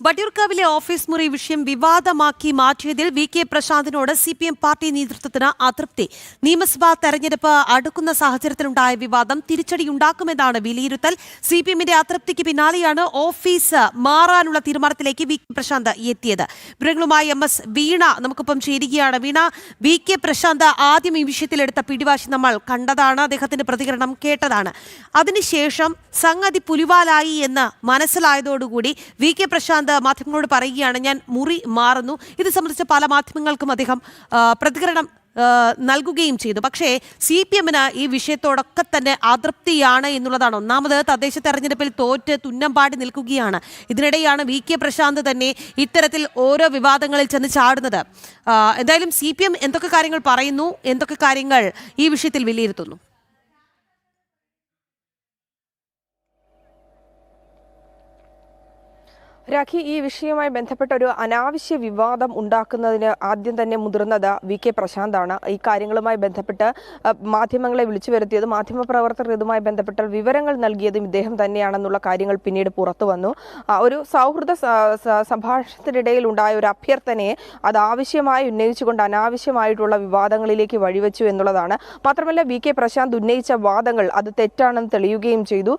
വട്ടിയൂർക്കാവിലെ office മുറി വിഷയം വിവാദമാക്കി മാറ്റിയതിൽ V K പ്രശാന്തിനോട് CPM party നേതൃത്വത്തിന് അതൃപ്തി. നിയമസഭാ തെരഞ്ഞെടുപ്പ് അടുക്കുന്ന സാഹചര്യത്തിലുണ്ടായ വിവാദം തിരിച്ചടിയുണ്ടാക്കുമെന്നാണ് വിലയിരുത്തൽ. CPMന്റെ അതൃപ്തിക്ക് പിന്നാലെയാണ് ഓഫീസ് മാറാനുള്ള തീരുമാനത്തിലേക്ക് വി കെ പ്രശാന്ത് എത്തിയത്. വിവരങ്ങളുമായി MS വീണ നമുക്കൊപ്പം ചേരുകയാണ്. വീണ, വി കെ പ്രശാന്ത് ആദ്യം ഈ വിഷയത്തിലെടുത്ത പിടിവാശി നമ്മൾ കണ്ടതാണ്, അദ്ദേഹത്തിന്റെ പ്രതികരണം കേട്ടതാണ്. അതിനുശേഷം സംഗതി പുലിവാലായി എന്ന് മനസ്സിലായതോടുകൂടി വി കെ പ്രശാന്ത് മാധ്യമങ്ങളോട് പറയുകയാണ്, ഞാൻ മുറി മാറുന്നു. ഇത് സംബന്ധിച്ച് പല മാധ്യമങ്ങൾക്കും അദ്ദേഹം പ്രതികരണം നൽകുകയും ചെയ്തു. പക്ഷേ CPMന് ഈ വിഷയത്തോടൊക്കെ തന്നെ അതൃപ്തിയാണ് എന്നുള്ളതാണ്. ഒന്നാമത് തദ്ദേശ തെരഞ്ഞെടുപ്പിൽ തോറ്റ് തുന്നമ്പാടി നിൽക്കുകയാണ്. ഇതിനിടെയാണ് വി കെ പ്രശാന്ത് തന്നെ ഇത്തരത്തിൽ ഓരോ വിവാദങ്ങളിൽ ചെന്ന് ചാടുന്നത്. എന്തായാലും CPM എന്തൊക്കെ കാര്യങ്ങൾ പറയുന്നു, എന്തൊക്കെ കാര്യങ്ങൾ ഈ വിഷയത്തിൽ വിലയിരുത്തുന്നു? രാഖി, ഈ വിഷയവുമായി ബന്ധപ്പെട്ട ഒരു അനാവശ്യ വിവാദം ഉണ്ടാക്കുന്നതിന് ആദ്യം തന്നെ മുതിർന്നത് വി കെ പ്രശാന്താണ്. ഈ കാര്യങ്ങളുമായി ബന്ധപ്പെട്ട് മാധ്യമങ്ങളെ വിളിച്ചു വരുത്തിയത്, മാധ്യമപ്രവർത്തകർ ഇതുമായി ബന്ധപ്പെട്ട വിവരങ്ങൾ നൽകിയതും ഇദ്ദേഹം തന്നെയാണെന്നുള്ള കാര്യങ്ങൾ പിന്നീട് പുറത്തു വന്നു. ഒരു സൗഹൃദ സംഭാഷണത്തിനിടയിൽ ഉണ്ടായ ഒരു അഭ്യർത്ഥനയെ അത് ആവശ്യമായി ഉന്നയിച്ചുകൊണ്ട് അനാവശ്യമായിട്ടുള്ള വിവാദങ്ങളിലേക്ക് വഴിവെച്ചു എന്നുള്ളതാണ്. മാത്രമല്ല, വി കെ പ്രശാന്ത് ഉന്നയിച്ച വാദങ്ങൾ അത് തെറ്റാണെന്ന് തെളിയുകയും ചെയ്തു.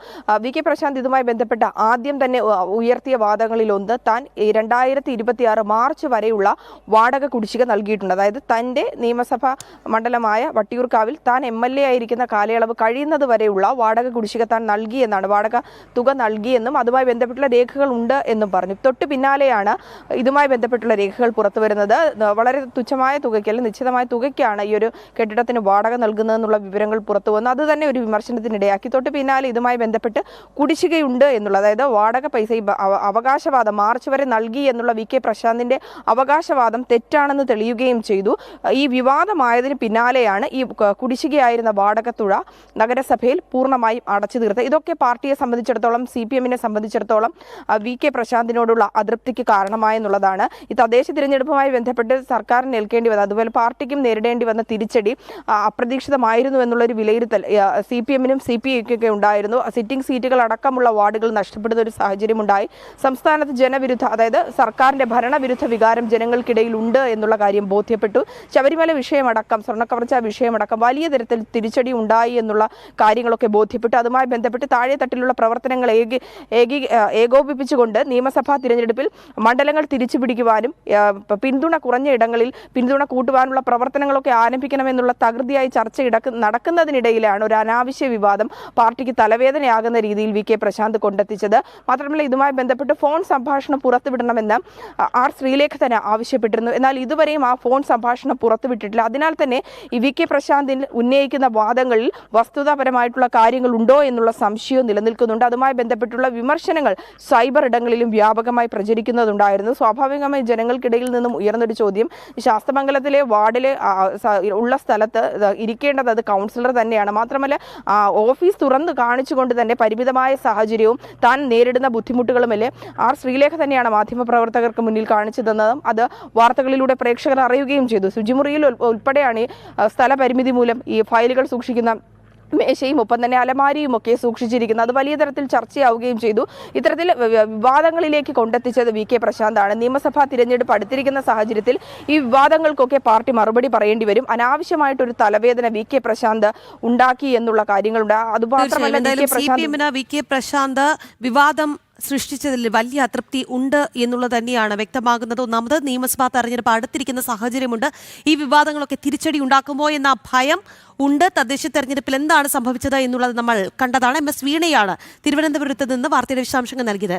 വി കെ പ്രശാന്ത് ഇതുമായി ബന്ധപ്പെട്ട ആദ്യം തന്നെ ഉയർത്തിയ വാദങ്ങൾ ൊന്ന് താൻ 2026 മാർച്ച് വരെയുള്ള വാടക കുടിശ്ശിക നൽകിയിട്ടുണ്ട്. അതായത് തൻ്റെ നിയമസഭാ മണ്ഡലമായ വട്ടിയൂർക്കാവിൽ താൻ MLA ആയിരിക്കുന്ന കാലയളവ് കഴിയുന്നത് വരെയുള്ള വാടക കുടിശ്ശിക താൻ നൽകിയെന്നാണ്, വാടക തുക നൽകിയെന്നും അതുമായി ബന്ധപ്പെട്ടുള്ള രേഖകൾ ഉണ്ട് എന്നും പറഞ്ഞു. തൊട്ടു പിന്നാലെയാണ് ഇതുമായി ബന്ധപ്പെട്ടുള്ള രേഖകൾ പുറത്തു വരുന്നത്. വളരെ തുച്ഛമായ തുകയ്ക്ക് അല്ലെങ്കിൽ നിശ്ചിതമായ തുകയ്ക്കാണ് ഈ ഒരു കെട്ടിടത്തിന് വാടക നൽകുന്നതെന്നുള്ള വിവരങ്ങൾ പുറത്തു വന്നു. അത് തന്നെ ഒരു വിമർശനത്തിനിടയാക്കി. തൊട്ടു പിന്നാലെ ഇതുമായി ബന്ധപ്പെട്ട് കുടിശ്ശികയുണ്ട് എന്നുള്ള, അതായത് വാടക പൈസ അവകാശവാദം മാർച്ച് വരെ നൽകി എന്നുള്ള വി കെ പ്രശാന്തിന്റെ അവകാശവാദം തെറ്റാണെന്ന് തെളിയുകയും ചെയ്തു. ഈ വിവാദമായതിന് പിന്നാലെയാണ് ഈ കുടിശ്ശികയായിരുന്ന വാടക തുക നഗരസഭയിൽ പൂർണ്ണമായും അടച്ചു തീർത്തത്. ഇതൊക്കെ പാർട്ടിയെ സംബന്ധിച്ചിടത്തോളം, CPMനെ സംബന്ധിച്ചിടത്തോളം വി കെ പ്രശാന്തിനോടുള്ള അതൃപ്തിക്ക് കാരണമായെന്നുള്ളതാണ്. ഈ തദ്ദേശ തിരഞ്ഞെടുപ്പുമായി ബന്ധപ്പെട്ട് സർക്കാരിന് ഏൽക്കേണ്ടി വന്ന, അതുപോലെ പാർട്ടിക്കും നേരിടേണ്ടി വന്ന തിരിച്ചടി അപ്രതീക്ഷിതമായിരുന്നു എന്നുള്ളൊരു വിലയിരുത്തൽ CPMനും CPIക്കൊക്കെ ഉണ്ടായിരുന്നു. സിറ്റിംഗ് സീറ്റുകൾ അടക്കമുള്ള വാർഡുകൾ നഷ്ടപ്പെടുന്ന ഒരു സാഹചര്യമുണ്ടായി. സംസ്ഥാനത്ത് ജനവിരുദ്ധ, അതായത് സർക്കാരിന്റെ ഭരണവിരുദ്ധ വികാരം ജനങ്ങൾക്കിടയിൽ ഉണ്ട് എന്നുള്ള കാര്യം ബോധ്യപ്പെട്ടു. ശബരിമല വിഷയമടക്കം, സ്വർണ്ണക്കവർച്ച വിഷയമടക്കം വലിയ തരത്തിൽ തിരിച്ചടി ഉണ്ടായി എന്നുള്ള കാര്യങ്ങളൊക്കെ ബോധ്യപ്പെട്ടു. അതുമായി ബന്ധപ്പെട്ട് താഴെത്തട്ടിലുള്ള പ്രവർത്തനങ്ങൾ ഏകോപിപ്പിച്ചുകൊണ്ട് നിയമസഭാ തിരഞ്ഞെടുപ്പിൽ മണ്ഡലങ്ങൾ തിരിച്ചുപിടിക്കുവാനും പിന്തുണ കുറഞ്ഞ ഇടങ്ങളിൽ പിന്തുണ കൂട്ടുവാനുള്ള പ്രവർത്തനങ്ങളൊക്കെ ആരംഭിക്കണമെന്നുള്ള തകൃതിയായി ചർച്ച നടക്കുന്നതിനിടയിലാണ് ഒരു അനാവശ്യ വിവാദം പാർട്ടിക്ക് തലവേദനയാകുന്ന രീതിയിൽ വി കെ പ്രശാന്ത് കൊണ്ടെത്തിച്ചത്. മാത്രമല്ല, ഇതുമായി ബന്ധപ്പെട്ട് ഫോൺ സംഭാഷണം പുറത്തുവിടണമെന്ന് R ശ്രീലേഖ തന്നെ ആവശ്യപ്പെട്ടിരുന്നു. എന്നാൽ ഇതുവരെയും ആ ഫോൺ സംഭാഷണം പുറത്തുവിട്ടിട്ടില്ല. അതിനാൽ തന്നെ ഈ വി കെ പ്രശാന്തിൽ ഉന്നയിക്കുന്ന വാദങ്ങളിൽ വസ്തുതാപരമായിട്ടുള്ള കാര്യങ്ങൾ ഉണ്ടോ എന്നുള്ള സംശയവും നിലനിൽക്കുന്നുണ്ട്. അതുമായി ബന്ധപ്പെട്ടുള്ള വിമർശനങ്ങൾ സൈബർ ഇടങ്ങളിലും വ്യാപകമായി പ്രചരിക്കുന്നതുണ്ടായിരുന്നു. സ്വാഭാവികമായി ജനങ്ങൾക്കിടയിൽ നിന്നും ഉയർന്നൊരു ചോദ്യം, ശാസ്തമംഗലത്തിലെ വാർഡിലെ ഉള്ള സ്ഥലത്ത് ഇരിക്കേണ്ടത് അത് കൗൺസിലർ തന്നെയാണ്. മാത്രമല്ല, ഓഫീസ് തുറന്നു കാണിച്ചുകൊണ്ട് തന്നെ പരിമിതമായ സാഹചര്യവും താൻ നേരിടുന്ന ബുദ്ധിമുട്ടുകളുമല്ലേ R ശ്രീലേഖ തന്നെയാണ് മാധ്യമപ്രവർത്തകർക്ക് മുന്നിൽ കാണിച്ചു തന്നതും അത് വാർത്തകളിലൂടെ പ്രേക്ഷകർ അറിയുകയും ചെയ്തു. ശുചിമുറിയിൽ ഉൾപ്പെടെയാണ് ഈ സ്ഥലപരിമിതി മൂലം ഈ ഫയലുകൾ സൂക്ഷിക്കുന്ന മേശയും ഒപ്പം തന്നെ അലമാരിയും ഒക്കെ സൂക്ഷിച്ചിരിക്കുന്നത്. അത് വലിയ തരത്തിൽ ചർച്ചയാവുകയും ചെയ്തു. ഇത്തരത്തിൽ വിവാദങ്ങളിലേക്ക് കൊണ്ടെത്തിച്ചത് വി കെ പ്രശാന്താണ്. നിയമസഭാ തിരഞ്ഞെടുപ്പ് അടുത്തിരിക്കുന്ന സാഹചര്യത്തിൽ ഈ വിവാദങ്ങൾക്കൊക്കെ പാർട്ടി മറുപടി പറയേണ്ടി വരും. അനാവശ്യമായിട്ടൊരു തലവേദന വി കെ പ്രശാന്ത് ഉണ്ടാക്കി എന്നുള്ള കാര്യങ്ങളുണ്ട്. അതുമാത്രമല്ല, വി കെ പ്രശാന്ത് വിവാദം സൃഷ്ടിച്ചതിൽ വലിയ അതൃപ്തി ഉണ്ട് എന്നുള്ളത് തന്നെയാണ് വ്യക്തമാകുന്നത്. ഒന്നാമത് നിയമസഭാ തെരഞ്ഞെടുപ്പ് അടുത്തിരിക്കുന്ന സാഹചര്യമുണ്ട്. ഈ വിവാദങ്ങളൊക്കെ തിരിച്ചടി ഉണ്ടാക്കുമോ എന്ന ഭയം ഉണ്ട്. തദ്ദേശ തെരഞ്ഞെടുപ്പിൽ എന്താണ് സംഭവിച്ചത് എന്നുള്ളത് നമ്മൾ കണ്ടതാണ്. MS വീണയാണ് തിരുവനന്തപുരത്ത് നിന്ന് വാർത്തയുടെ വിശദാംശങ്ങൾ നൽകിയത്.